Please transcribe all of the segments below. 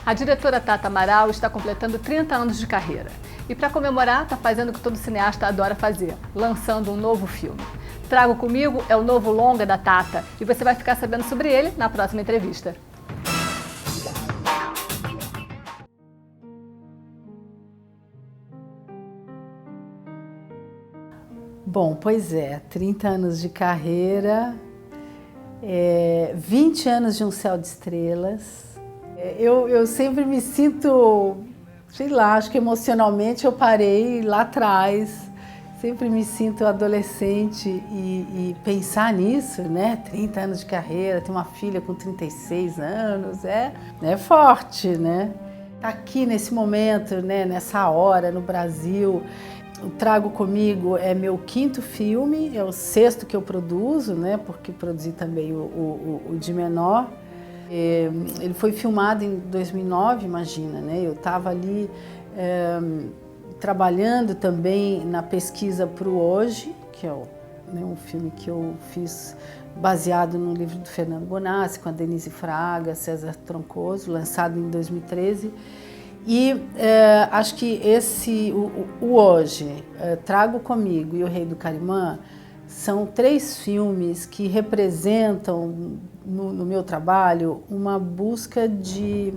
A diretora Tata Amaral está completando 30 anos de carreira. E para comemorar, está fazendo o que todo cineasta adora fazer, lançando um novo filme. Trago Comigo é o novo longa da Tata e você vai ficar sabendo sobre ele na próxima entrevista. Bom, pois é, 30 anos de carreira, 20 anos de Um Céu de Estrelas. Eu sempre me sinto, sei lá, acho que emocionalmente eu parei lá atrás. Sempre me sinto adolescente e pensar nisso, né? 30 anos de carreira, ter uma filha com 36 anos, é forte, né? Tá aqui nesse momento, né? Nessa hora, no Brasil. O Trago Comigo é meu 5º filme, é o 6º que eu produzo, né? Porque produzi também o de menor. Ele foi filmado em 2009, imagina, né? Eu estava ali trabalhando também na pesquisa para o Hoje, que é um filme que eu fiz baseado no livro do Fernando Bonassi, com a Denise Fraga, César Troncoso, lançado em 2013. E acho que o Hoje, Trago Comigo e O Rei do Carimã são 3 filmes que representam, no meu trabalho, uma busca de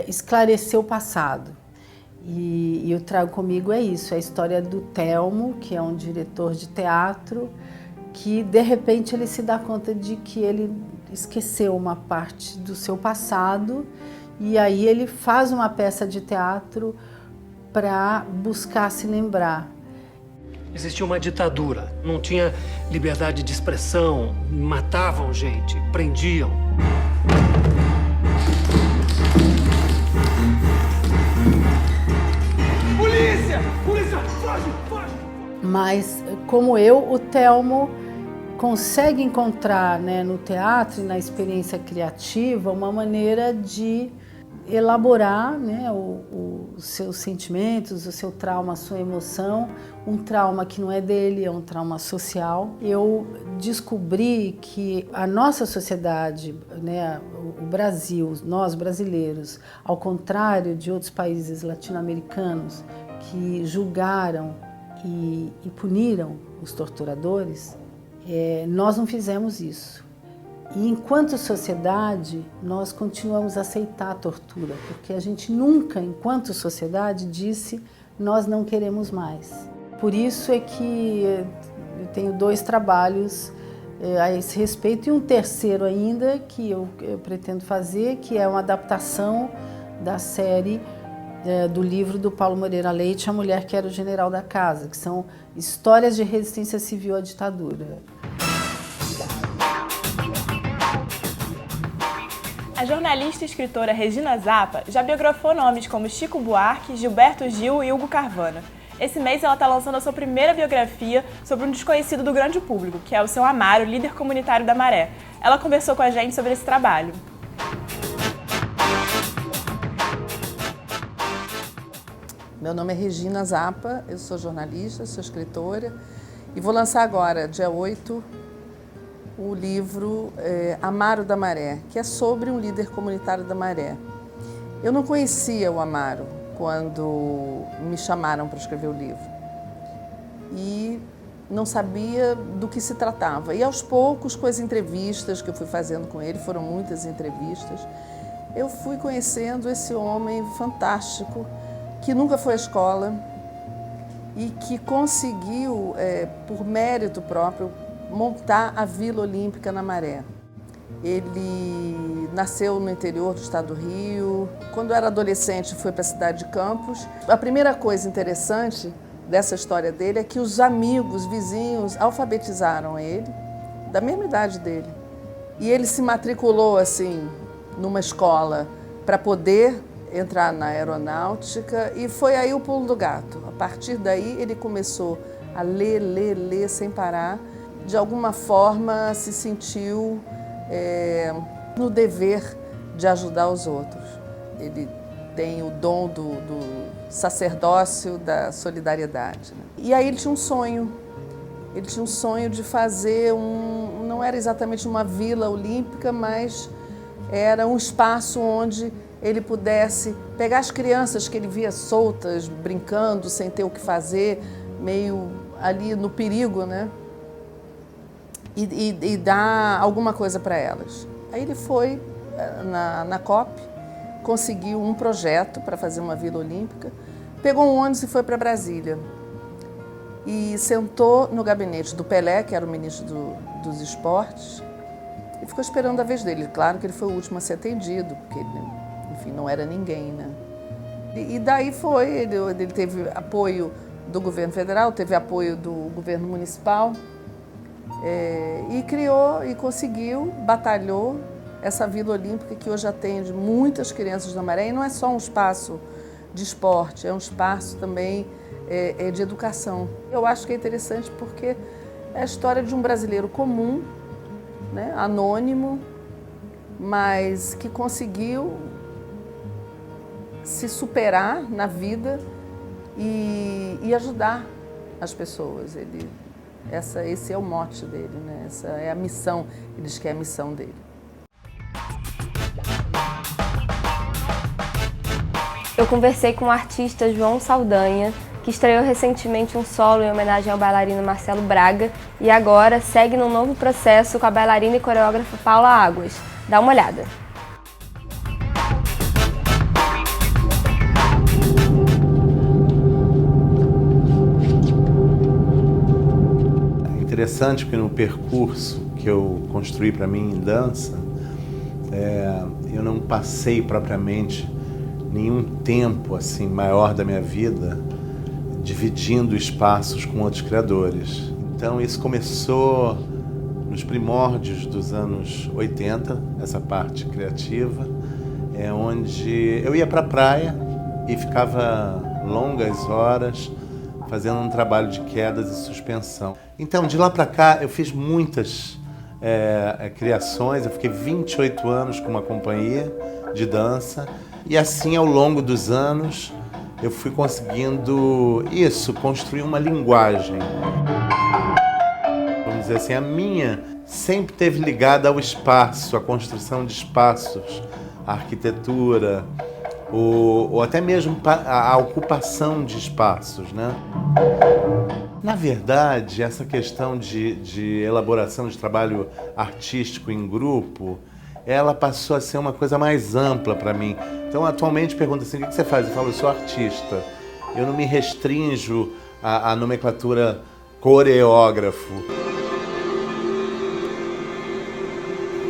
esclarecer o passado. E o Trago Comigo é isso, é a história do Telmo, que é um diretor de teatro, que de repente ele se dá conta de que ele esqueceu uma parte do seu passado e aí ele faz uma peça de teatro para buscar se lembrar. Existia uma ditadura, não tinha liberdade de expressão, matavam gente, prendiam. Polícia! Polícia! Foge! Foge! Mas, como eu, o Telmo consegue encontrar, né, no teatro e na experiência criativa uma maneira de elaborar, né, os seus sentimentos, o seu trauma, a sua emoção, um trauma que não é dele, é um trauma social. Eu descobri que a nossa sociedade, né, o Brasil, nós brasileiros, ao contrário de outros países latino-americanos que julgaram e puniram os torturadores, nós não fizemos isso. E enquanto sociedade, nós continuamos a aceitar a tortura, porque a gente nunca, enquanto sociedade, disse nós não queremos mais. Por isso é que eu tenho 2 trabalhos a esse respeito e um terceiro ainda que eu pretendo fazer, que é uma adaptação da série do livro do Paulo Moreira Leite, A Mulher que Era o General da Casa, que são histórias de resistência civil à ditadura. A jornalista e escritora Regina Zappa já biografou nomes como Chico Buarque, Gilberto Gil e Hugo Carvana. Esse mês ela está lançando a sua primeira biografia sobre um desconhecido do grande público, que é o seu Amaro, líder comunitário da Maré. Ela conversou com a gente sobre esse trabalho. Meu nome é Regina Zappa, eu sou jornalista, sou escritora e vou lançar agora, dia 8, o livro Amaro da Maré, que é sobre um líder comunitário da Maré. Eu não conhecia o Amaro quando me chamaram para escrever o livro e não sabia do que se tratava. E aos poucos, com as entrevistas que eu fui fazendo com ele, foram muitas entrevistas, eu fui conhecendo esse homem fantástico que nunca foi à escola e que conseguiu, por mérito próprio, montar a Vila Olímpica na Maré. Ele nasceu no interior do estado do Rio. Quando era adolescente, foi para a cidade de Campos. A primeira coisa interessante dessa história dele é que os amigos, vizinhos, alfabetizaram ele, da mesma idade dele. E ele se matriculou, assim, numa escola para poder entrar na aeronáutica e foi aí o pulo do gato. A partir daí, ele começou a ler sem parar. De alguma forma se sentiu no dever de ajudar os outros. Ele tem o dom do sacerdócio da solidariedade, né? E aí ele tinha um sonho. Ele tinha um sonho de fazer não era exatamente uma vila olímpica, mas era um espaço onde ele pudesse pegar as crianças que ele via soltas, brincando, sem ter o que fazer, meio ali no perigo, né? E dar alguma coisa para elas. Aí ele foi na COP, conseguiu um projeto para fazer uma Vila Olímpica, pegou um ônibus e foi para Brasília. E sentou no gabinete do Pelé, que era o ministro dos esportes, e ficou esperando a vez dele. Claro que ele foi o último a ser atendido, porque ele, enfim, não era ninguém, né? E daí foi, ele teve apoio do governo federal, teve apoio do governo municipal, e criou e conseguiu, batalhou essa Vila Olímpica que hoje atende muitas crianças da Maré, e não é só um espaço de esporte, é um espaço também de educação. Eu acho que é interessante porque é a história de um brasileiro comum, né, anônimo, mas que conseguiu se superar na vida e ajudar as pessoas. Esse é o mote dele, né? Essa é a missão, ele diz que é a missão dele. Eu conversei com o artista João Saldanha, que estreou recentemente um solo em homenagem ao bailarino Marcelo Braga e agora segue num novo processo com a bailarina e coreógrafa Paula Águas. Dá uma olhada. É interessante porque no percurso que eu construí para mim em dança, eu não passei propriamente nenhum tempo assim maior da minha vida dividindo espaços com outros criadores. Então isso começou nos primórdios dos anos 80, essa parte criativa, onde eu ia para a praia e ficava longas horas fazendo um trabalho de quedas e suspensão. Então de lá para cá eu fiz muitas criações, eu fiquei 28 anos com uma companhia de dança e assim ao longo dos anos eu fui conseguindo construir uma linguagem. Vamos dizer assim, a minha sempre esteve ligada ao espaço, à construção de espaços, à arquitetura, ou até mesmo à ocupação de espaços, né? Na verdade, essa questão de elaboração de trabalho artístico em grupo, ela passou a ser uma coisa mais ampla para mim. Então, atualmente, pergunta assim, o que você faz? Eu falo, eu sou artista. Eu não me restrinjo à nomenclatura coreógrafo.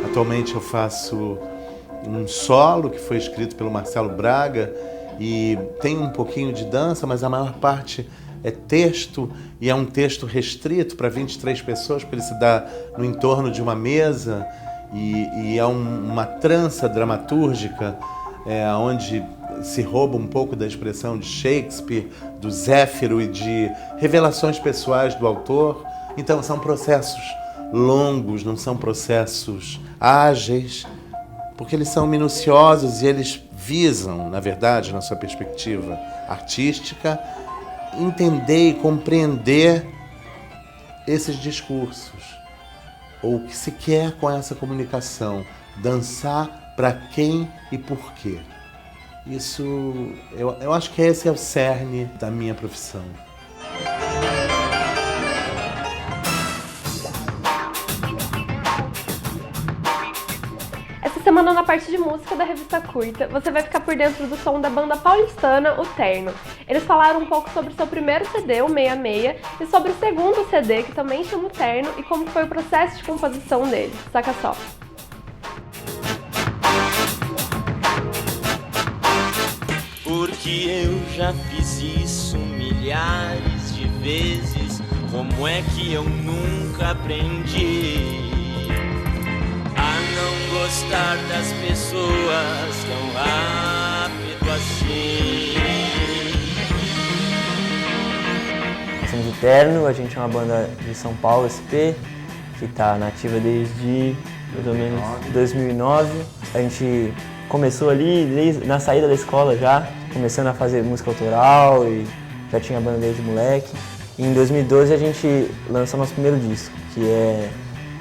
Atualmente eu faço um solo que foi escrito pelo Marcelo Braga e tem um pouquinho de dança, mas a maior parte é texto, e é um texto restrito para 23 pessoas, porque ele se dá no entorno de uma mesa, e é uma trança dramatúrgica onde se rouba um pouco da expressão de Shakespeare, do Zéfiro e de revelações pessoais do autor. Então são processos longos, não são processos ágeis, porque eles são minuciosos e eles visam, na verdade, na sua perspectiva artística, entender e compreender esses discursos. Ou o que se quer com essa comunicação, dançar para quem e por quê. Isso, eu acho que esse é o cerne da minha profissão. Essa semana, na parte de música da revista Curta, você vai ficar por dentro do som da banda paulistana, o Terno. Eles falaram um pouco sobre o seu primeiro CD, o 66, e sobre o segundo CD, que também chama o Terno, e como foi o processo de composição dele. Saca só. Porque eu já fiz isso milhares de vezes, como é que eu nunca aprendi a não gostar das pessoas tão rápido assim? Somos o Terno, a gente é uma banda de São Paulo, SP, que está nativa desde mais ou menos 2009. A gente começou ali na saída da escola já, começando a fazer música autoral e já tinha banda desde moleque. E em 2012 a gente lançou nosso primeiro disco, que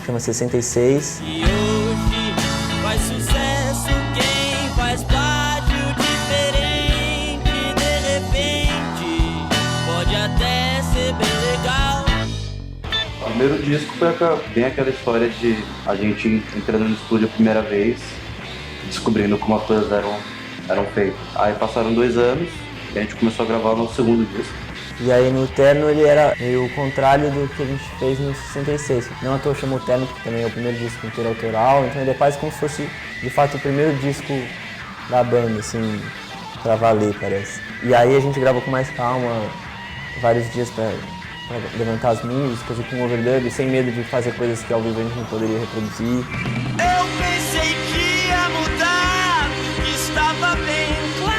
chama 66. E hoje faz sucesso quem faz parte primeiro disco foi bem aquela história de a gente entrando no estúdio a primeira vez, descobrindo como as coisas eram feitas. Aí passaram 2 anos e a gente começou a gravar o nosso segundo disco. E aí no Terno ele era meio o contrário do que a gente fez no 66. Não à toa chamou Terno, porque também é o primeiro disco inteiro autoral, então ele é quase como se fosse, de fato, o primeiro disco da banda, assim, pra valer, parece. E aí a gente gravou com mais calma, vários dias pra levantar as músicas e com overdub, sem medo de fazer coisas que ao vivo a gente não poderia reproduzir. Eu pensei que ia mudar, que estava bem claro.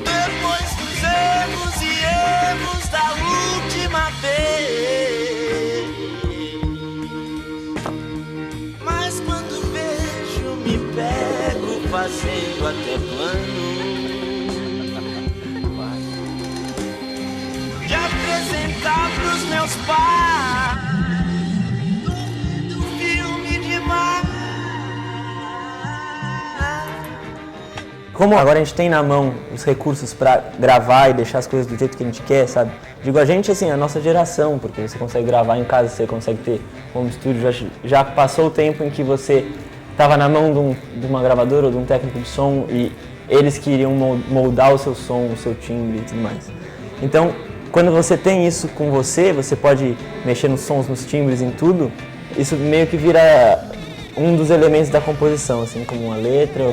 Depois dos erros e erros da última vez. Mas quando vejo, me pego fazendo até plano de apresentar pros meus pais do filme demais. Como agora a gente tem na mão os recursos pra gravar e deixar as coisas do jeito que a gente quer, sabe? Digo a gente, assim, a nossa geração, porque você consegue gravar em casa, você consegue ter home studio, já passou o tempo em que você estava na mão de uma gravadora ou de um técnico de som e eles queriam moldar o seu som, o seu timbre e tudo mais. Então, quando você tem isso com você, você pode mexer nos sons, nos timbres, em tudo, isso meio que vira um dos elementos da composição, assim, como uma letra,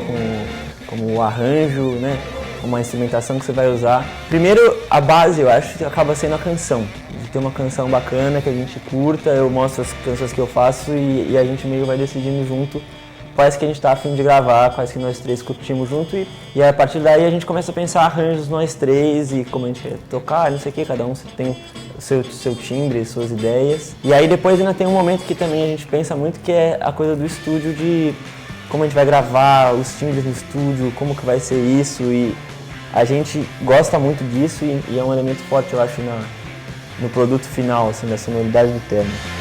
como o arranjo, né? Uma instrumentação que você vai usar. Primeiro, a base, eu acho, acaba sendo a canção. De ter uma canção bacana, que a gente curta, eu mostro as canções que eu faço e a gente meio vai decidindo junto quais que a gente tá a fim de gravar, quais que nós três curtimos junto e a partir daí a gente começa a pensar arranjos nós três e como a gente quer tocar, não sei o que, cada um tem o seu timbre, suas ideias. E aí depois ainda tem um momento que também a gente pensa muito que é a coisa do estúdio, de como a gente vai gravar, os timbres no estúdio, como que vai ser isso e a gente gosta muito disso e é um elemento forte, eu acho, no produto final, assim, da sonoridade do Terno.